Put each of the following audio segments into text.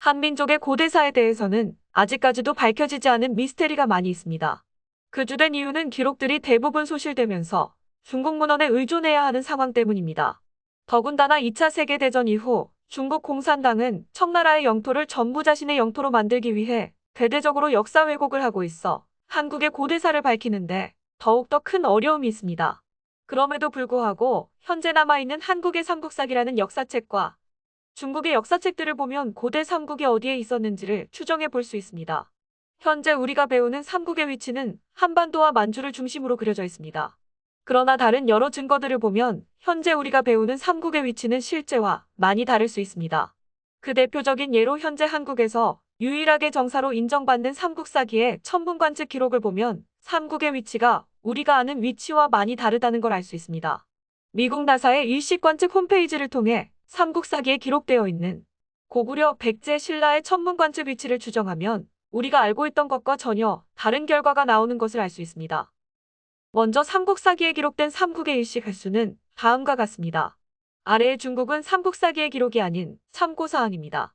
한민족의 고대사에 대해서는 아직까지도 밝혀지지 않은 미스테리가 많이 있습니다. 그 주된 이유는 기록들이 대부분 소실되면서 중국 문헌에 의존해야 하는 상황 때문입니다. 더군다나 2차 세계대전 이후 중국 공산당은 청나라의 영토를 전부 자신의 영토로 만들기 위해 대대적으로 역사 왜곡을 하고 있어 한국의 고대사를 밝히는데 더욱더 큰 어려움이 있습니다. 그럼에도 불구하고 현재 남아있는 한국의 삼국사기라는 역사책과 중국의 역사책들을 보면 고대 삼국이 어디에 있었는지를 추정해 볼 수 있습니다. 현재 우리가 배우는 삼국의 위치는 한반도와 만주를 중심으로 그려져 있습니다. 그러나 다른 여러 증거들을 보면 현재 우리가 배우는 삼국의 위치는 실제와 많이 다를 수 있습니다. 그 대표적인 예로 현재 한국에서 유일하게 정사로 인정받는 삼국사기의 천문관측 기록을 보면 삼국의 위치가 우리가 아는 위치와 많이 다르다는 걸 알 수 있습니다. 미국 나사의 일식관측 홈페이지를 통해 삼국사기에 기록되어 있는 고구려 백제 신라의 천문관측 위치를 추정하면 우리가 알고 있던 것과 전혀 다른 결과가 나오는 것을 알 수 있습니다. 먼저 삼국사기에 기록된 삼국의 일식 횟수는 다음과 같습니다. 아래의 중국은 삼국사기의 기록이 아닌 참고사항입니다.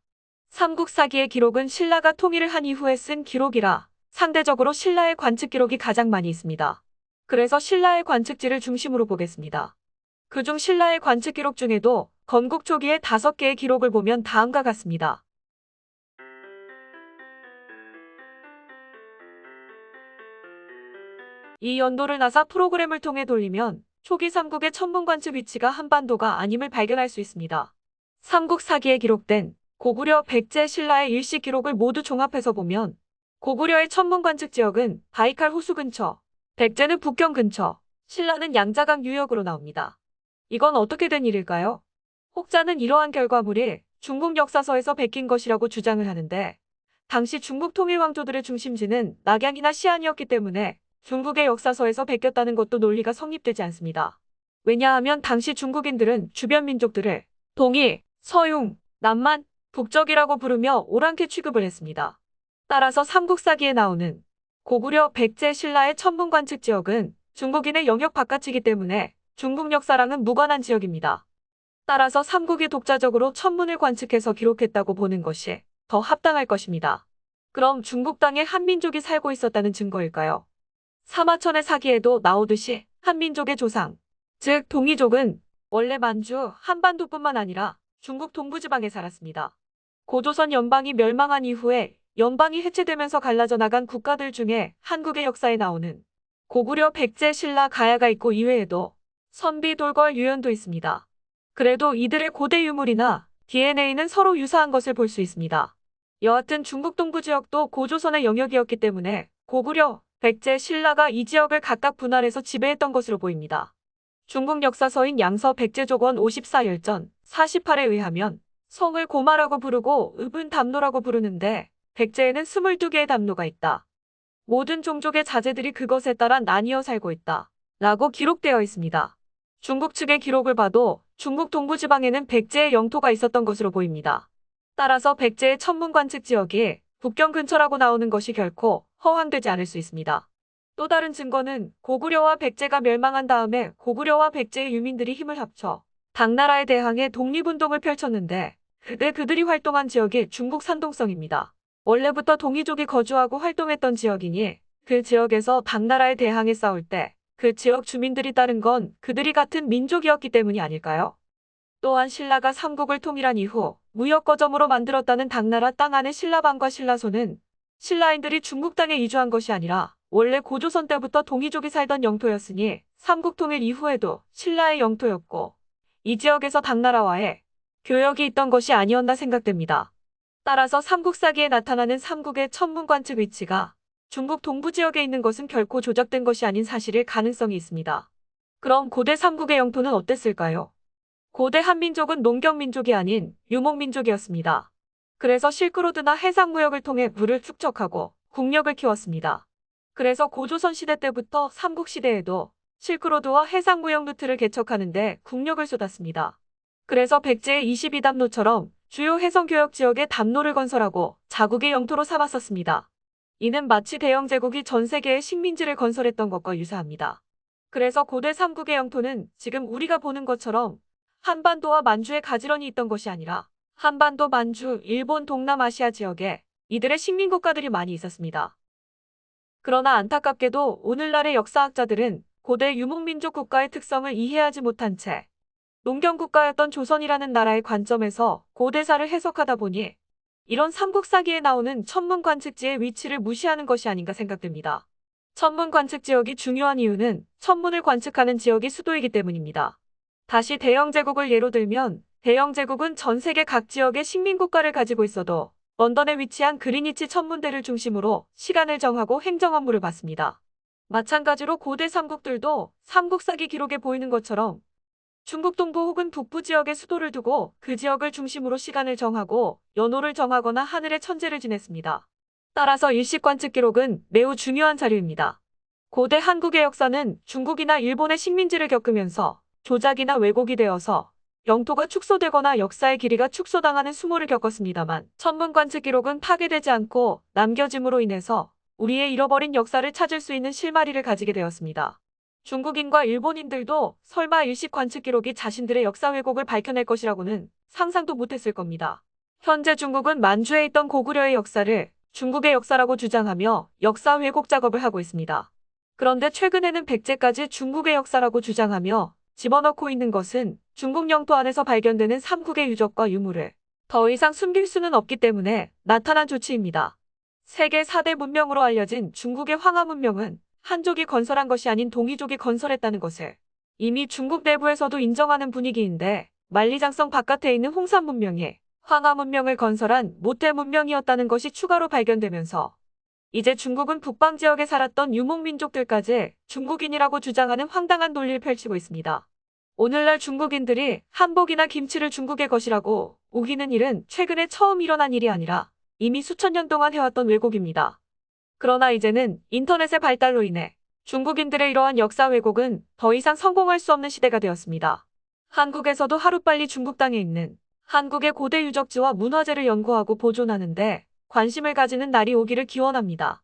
삼국사기의 기록은 신라가 통일을 한 이후에 쓴 기록이라 상대적으로 신라의 관측 기록이 가장 많이 있습니다. 그래서 신라의 관측지를 중심으로 보겠습니다. 그중 신라의 관측 기록 중에도 건국 초기의 5개의 기록을 보면 다음과 같습니다. 이 연도를 나사 프로그램을 통해 돌리면 초기 삼국의 천문관측 위치가 한반도가 아님을 발견할 수 있습니다. 삼국사기에 기록된 고구려 백제 신라의 일시 기록을 모두 종합해서 보면 고구려의 천문관측 지역은 바이칼 호수 근처, 백제는 북경 근처, 신라는 양자강 유역으로 나옵니다. 이건 어떻게 된 일일까요? 혹자는 이러한 결과물이 중국 역사서에서 베낀 것이라고 주장을 하는데 당시 중국 통일 왕조들의 중심지는 낙양이나 시안이었기 때문에 중국의 역사서에서 베꼈다는 것도 논리가 성립되지 않습니다. 왜냐하면 당시 중국인들은 주변 민족들을 동이, 서융, 남만, 북적이라고 부르며 옳게 취급을 했습니다. 따라서 삼국사기에 나오는 고구려 백제 신라의 천문관측 지역은 중국인의 영역 바깥이기 때문에 중국 역사랑은 무관한 지역입니다. 따라서 삼국이 독자적으로 천문을 관측해서 기록했다고 보는 것이 더 합당할 것입니다. 그럼 중국 땅에 한민족이 살고 있었다는 증거일까요? 사마천의 사기에도 나오듯이 한민족의 조상, 즉 동이족은 원래 만주, 한반도뿐만 아니라 중국 동부지방에 살았습니다. 고조선 연방이 멸망한 이후에 연방이 해체되면서 갈라져 나간 국가들 중에 한국의 역사에 나오는 고구려 백제 신라 가야가 있고 이외에도 선비 돌궐 유연도 있습니다. 그래도 이들의 고대 유물이나 DNA는 서로 유사한 것을 볼 수 있습니다. 여하튼 중국 동부 지역도 고조선의 영역이었기 때문에 고구려, 백제, 신라가 이 지역을 각각 분할해서 지배했던 것으로 보입니다. 중국 역사서인 양서 백제족원 54열전 48에 의하면 성을 고마라고 부르고 읍은 담노라고 부르는데 백제에는 22개의 담노가 있다. 모든 종족의 자제들이 그것에 따라 나뉘어 살고 있다. 라고 기록되어 있습니다. 중국 측의 기록을 봐도 중국 동부지방에는 백제의 영토가 있었던 것으로 보입니다. 따라서 백제의 천문관측 지역이 북경 근처라고 나오는 것이 결코 허황되지 않을 수 있습니다. 또 다른 증거는 고구려와 백제가 멸망한 다음에 고구려와 백제의 유민들이 힘을 합쳐 당나라에 대항해 독립운동을 펼쳤는데 그때 그들이 활동한 지역이 중국 산동성입니다. 원래부터 동이족이 거주하고 활동했던 지역이니 그 지역에서 당나라에 대항해 싸울 때 그 지역 주민들이 따른 건 그들이 같은 민족이었기 때문이 아닐까요? 또한 신라가 삼국을 통일한 이후 무역거점으로 만들었다는 당나라 땅 안의 신라방과 신라소는 신라인들이 중국 땅에 이주한 것이 아니라 원래 고조선 때부터 동이족이 살던 영토였으니 삼국 통일 이후에도 신라의 영토였고 이 지역에서 당나라와의 교역이 있던 것이 아니었나 생각됩니다. 따라서 삼국사기에 나타나는 삼국의 천문관측 위치가 중국 동부 지역에 있는 것은 결코 조작된 것이 아닌 사실일 가능성이 있습니다. 그럼 고대 삼국의 영토는 어땠을까요? 고대 한민족은 농경민족이 아닌 유목민족이었습니다. 그래서 실크로드나 해상무역을 통해 물을 축적하고 국력을 키웠습니다. 그래서 고조선 시대 때부터 삼국시대에도 실크로드와 해상무역 루트를 개척하는데 국력을 쏟았습니다. 그래서 백제의 22담로처럼 주요 해성교역 지역에 담로를 건설하고 자국의 영토로 삼았었습니다. 이는 마치 대영 제국이 전 세계에 식민지를 건설했던 것과 유사합니다. 그래서 고대 삼국의 영토는 지금 우리가 보는 것처럼 한반도와 만주에 가지런히 있던 것이 아니라 한반도, 만주, 일본, 동남아시아 지역에 이들의 식민 국가들이 많이 있었습니다. 그러나 안타깝게도 오늘날의 역사학자들은 고대 유목민족 국가의 특성을 이해하지 못한 채 농경국가였던 조선이라는 나라의 관점에서 고대사를 해석하다 보니 이런 삼국사기에 나오는 천문관측지의 위치를 무시하는 것이 아닌가 생각됩니다. 천문관측지역이 중요한 이유는 천문을 관측하는 지역이 수도이기 때문입니다. 다시 대영제국을 예로 들면 대영제국은 전 세계 각 지역의 식민국가를 가지고 있어도 런던에 위치한 그리니치 천문대를 중심으로 시간을 정하고 행정 업무를 받습니다. 마찬가지로 고대 삼국들도 삼국사기 기록에 보이는 것처럼 중국 동부 혹은 북부 지역에 수도를 두고 그 지역을 중심으로 시간을 정하고 연호를 정하거나 하늘의 천재를 지냈습니다. 따라서 일식관측 기록은 매우 중요한 자료입니다. 고대 한국의 역사는 중국이나 일본의 식민지를 겪으면서 조작이나 왜곡이 되어서 영토가 축소되거나 역사의 길이가 축소당하는 수모를 겪었습니다만 천문관측 기록은 파괴되지 않고 남겨짐으로 인해서 우리의 잃어버린 역사를 찾을 수 있는 실마리를 가지게 되었습니다. 중국인과 일본인들도 설마 일식 관측 기록이 자신들의 역사 왜곡을 밝혀낼 것이라고는 상상도 못했을 겁니다. 현재 중국은 만주에 있던 고구려의 역사를 중국의 역사라고 주장하며 역사 왜곡 작업을 하고 있습니다. 그런데 최근에는 백제까지 중국의 역사라고 주장하며 집어넣고 있는 것은 중국 영토 안에서 발견되는 삼국의 유적과 유물을 더 이상 숨길 수는 없기 때문에 나타난 조치입니다. 세계 4대 문명으로 알려진 중국의 황하 문명은 한족이 건설한 것이 아닌 동이족이 건설했다는 것을 이미 중국 내부에서도 인정하는 분위기인데 만리장성 바깥에 있는 홍산 문명이 황하 문명을 건설한 모태 문명이었다는 것이 추가로 발견되면서 이제 중국은 북방 지역에 살았던 유목민족들까지 중국인이라고 주장하는 황당한 논리를 펼치고 있습니다. 오늘날 중국인들이 한복이나 김치를 중국의 것이라고 우기는 일은 최근에 처음 일어난 일이 아니라 이미 수천 년 동안 해왔던 왜곡입니다. 그러나 이제는 인터넷의 발달로 인해 중국인들의 이러한 역사 왜곡은 더 이상 성공할 수 없는 시대가 되었습니다. 한국에서도 하루빨리 중국 땅에 있는 한국의 고대 유적지와 문화재를 연구하고 보존하는데 관심을 가지는 날이 오기를 기원합니다.